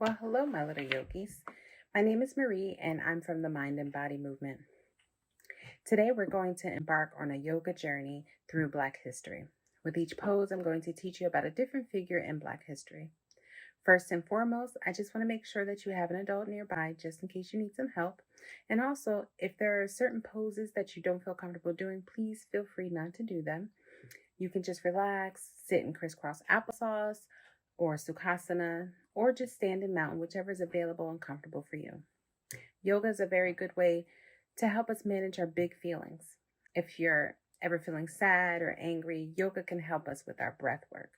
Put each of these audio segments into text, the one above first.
Well, hello, my little yogis. My name is Marie, and I'm from the Mind and Body Movement. Today, we're going to embark on a yoga journey through Black history. With each pose, I'm going to teach you about a different figure in Black history. First and foremost, I just want to make sure that you have an adult nearby just in case you need some help. And also, if there are certain poses that you don't feel comfortable doing, please feel free not to do them. You can just relax, sit in crisscross applesauce or Sukhasana, or just stand in mountain, whichever is available and comfortable for you. Yoga is a very good way to help us manage our big feelings. If you're ever feeling sad or angry, yoga can help us with our breath work.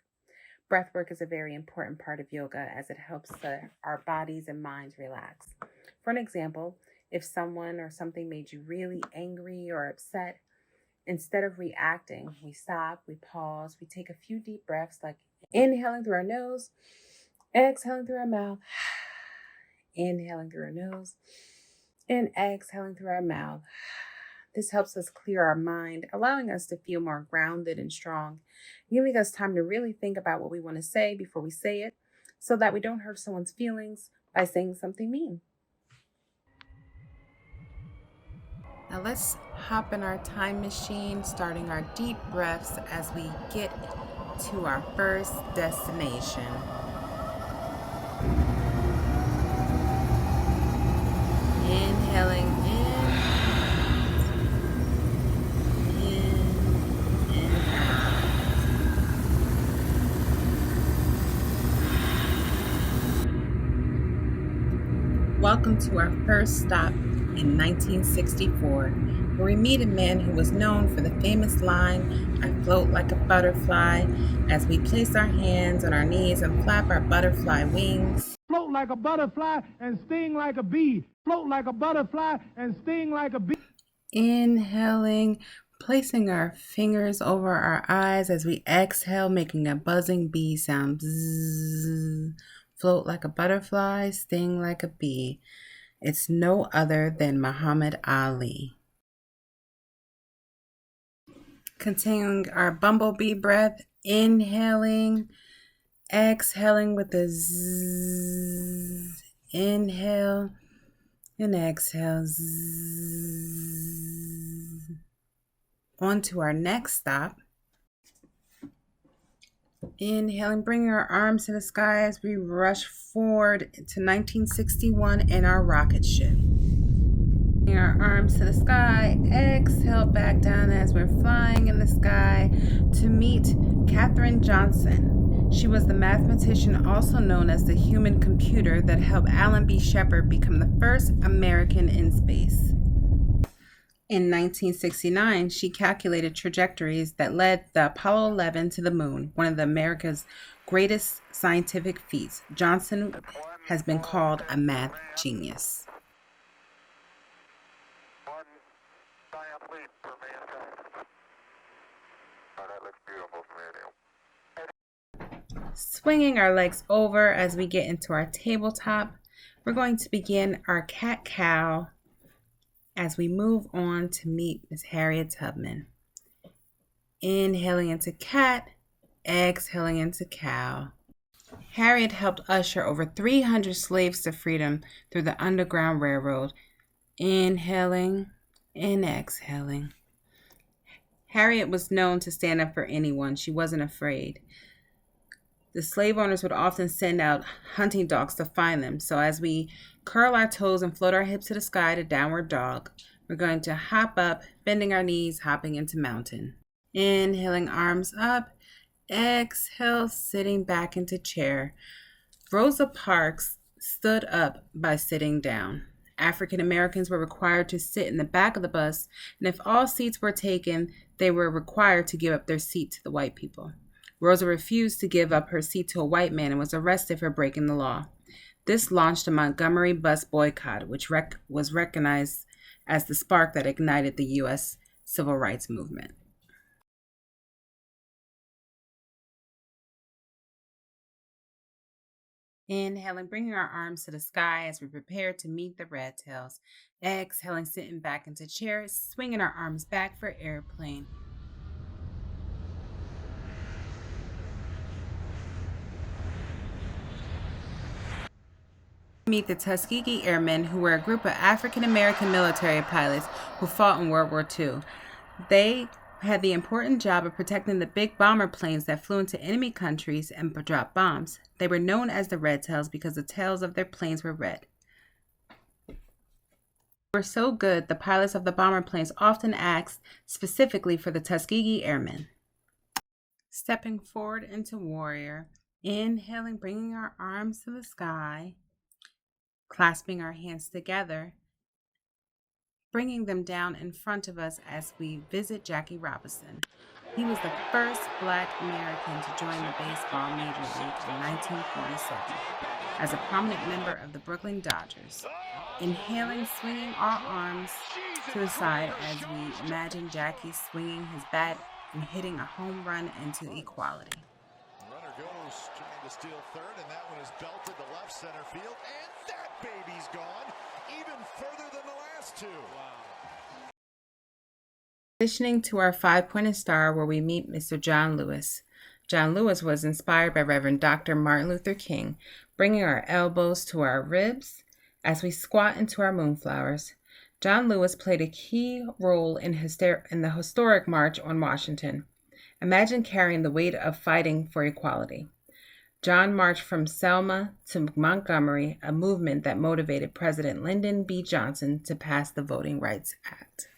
Breath work is a very important part of yoga as it helps our bodies and minds relax. For an example, if someone or something made you really angry or upset, instead of reacting, we stop, we pause, we take a few deep breaths, like inhaling through our nose, exhaling through our mouth, inhaling through our nose, and exhaling through our mouth. This helps us clear our mind, allowing us to feel more grounded and strong, giving us time to really think about what we want to say before we say it, so that we don't hurt someone's feelings by saying something mean. Now let's hop in our time machine, starting our deep breaths as we get to our first destination. Inhaling in and out. Welcome to our first stop in 1964, where we meet a man who was known for the famous line, "I float like a butterfly," as we place our hands on our knees and flap our butterfly wings. Float like a butterfly and sting like a bee. Float like a butterfly and sting like a bee. Inhaling, placing our fingers over our eyes as we exhale, making a buzzing bee sound. Bzzz. Float like a butterfly, sting like a bee. It's no other than Muhammad Ali. Continuing our bumblebee breath, inhaling, exhaling with a zzz. Inhale and exhale. Zzz. On to our next stop. Inhaling, bringing our arms to the sky as we rush forward to 1961 in our rocket ship. Bringing our arms to the sky, exhale back down as we're flying in the sky to meet Katherine Johnson. She was the mathematician also known as the human computer that helped Alan B. Shepard become the first American in space. In 1969, she calculated trajectories that led the Apollo 11 to the moon, one of America's greatest scientific feats. Johnson has been called a math genius. One giant leap for mankind. Oh, that looks beautiful from here. Swinging our legs over as we get into our tabletop, we're going to begin our cat-cow as we move on to meet Miss Harriet Tubman. Inhaling into cat, exhaling into cow. Harriet helped usher over 300 slaves to freedom through the Underground Railroad. Inhaling and exhaling. Harriet was known to stand up for anyone. She wasn't afraid. The slave owners would often send out hunting dogs to find them. So as we curl our toes and float our hips to the sky to downward dog, we're going to hop up, bending our knees, hopping into mountain. Inhaling, arms up. Exhale, sitting back into chair. Rosa Parks stood up by sitting down. African Americans were required to sit in the back of the bus, and if all seats were taken, they were required to give up their seat to the white people. Rosa refused to give up her seat to a white man and was arrested for breaking the law. This launched a Montgomery bus boycott, which was recognized as the spark that ignited the U.S. civil rights movement. Inhaling, bringing our arms to the sky as we prepare to meet the red tails. Exhaling, sitting back into chair, swinging our arms back for airplane. Meet the Tuskegee Airmen, who were a group of African American military pilots who fought in World War II. They had the important job of protecting the big bomber planes that flew into enemy countries and dropped bombs. They were known as the Red Tails because the tails of their planes were red. They were so good, the pilots of the bomber planes often asked specifically for the Tuskegee Airmen. Stepping forward into warrior, inhaling, bringing our arms to the sky, clasping our hands together, bringing them down in front of us as we visit Jackie Robinson. He was the first Black American to join the baseball major league in 1947 as a prominent member of the Brooklyn Dodgers. Inhaling, swinging our arms to the side as we imagine Jackie swinging his bat and hitting a home run into equality. Runner goes trying to steal third, and that one is belted to left center field, and that baby's gone even further than the last two. Wow. Transitioning to our five-pointed star, where we meet Mr. John Lewis. John Lewis was inspired by Reverend Dr. Martin Luther King, bringing our elbows to our ribs as we squat into our moonflowers. John Lewis played a key role in the historic March on Washington. Imagine carrying the weight of fighting for equality. John marched from Selma to Montgomery, a movement that motivated President Lyndon B. Johnson to pass the Voting Rights Act.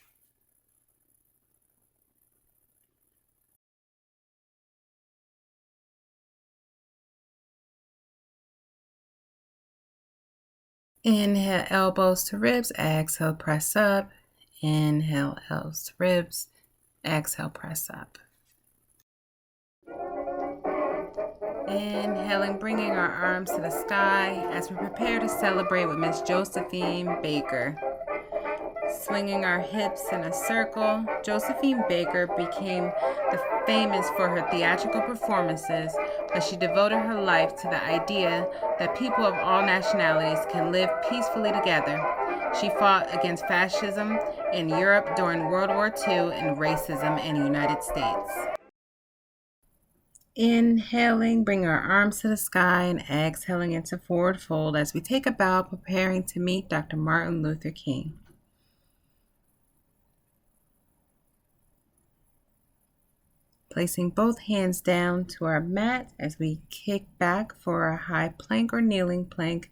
Inhale, elbows to ribs. Exhale, press up. Inhale, elbows to ribs. Exhale, press up. Inhaling, bringing our arms to the sky as we prepare to celebrate with Miss Josephine Baker. Swinging our hips in a circle, Josephine Baker became famous for her theatrical performances, but she devoted her life to the idea that people of all nationalities can live peacefully together. She fought against fascism in Europe during World War II and racism in the United States. Inhaling, bring our arms to the sky, and exhaling into forward fold as we take a bow, preparing to meet Dr. Martin Luther King. Placing both hands down to our mat as we kick back for a high plank or kneeling plank.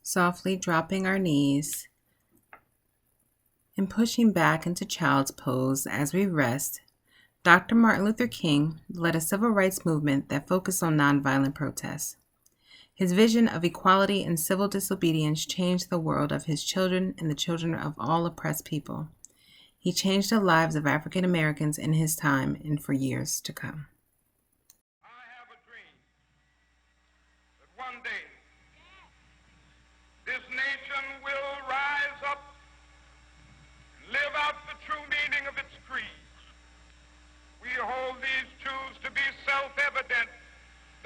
Softly dropping our knees and pushing back into child's pose as we rest. Dr. Martin Luther King led a civil rights movement that focused on nonviolent protests. His vision of equality and civil disobedience changed the world of his children and the children of all oppressed people. He changed the lives of African Americans in his time and for years to come. I have a dream that one day this nation will rise up and live out the true meaning of its creed. We hold these truths to be self-evident,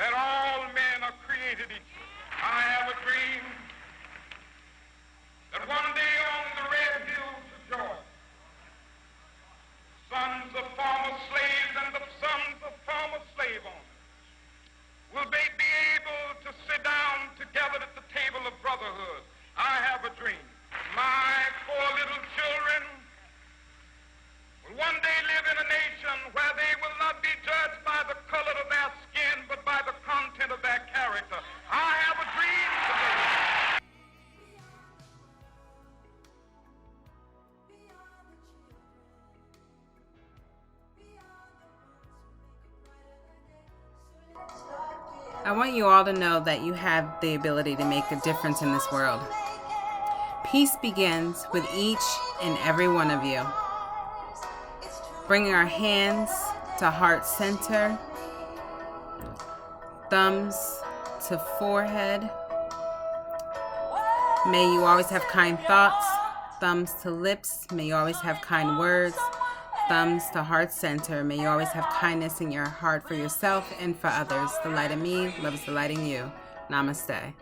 that all men are created equal. I have a dream that one day on the red hills of Georgia, sons of former slaves and the sons of former slave owners will be able to sit down together at the table of brotherhood. I have a dream. My 4 little children will one day live in a nation where they will not be judged by the color of their skin, but by the content of their character. I have a dream today. I want you all to know that you have the ability to make a difference in this world. Peace begins with each and every one of you. Bringing our hands to heart center, thumbs to forehead. May you always have kind thoughts. Thumbs to lips. May you always have kind words. Thumbs to heart center. May you always have kindness in your heart for yourself and for others. The light in me loves the light in you. Namaste.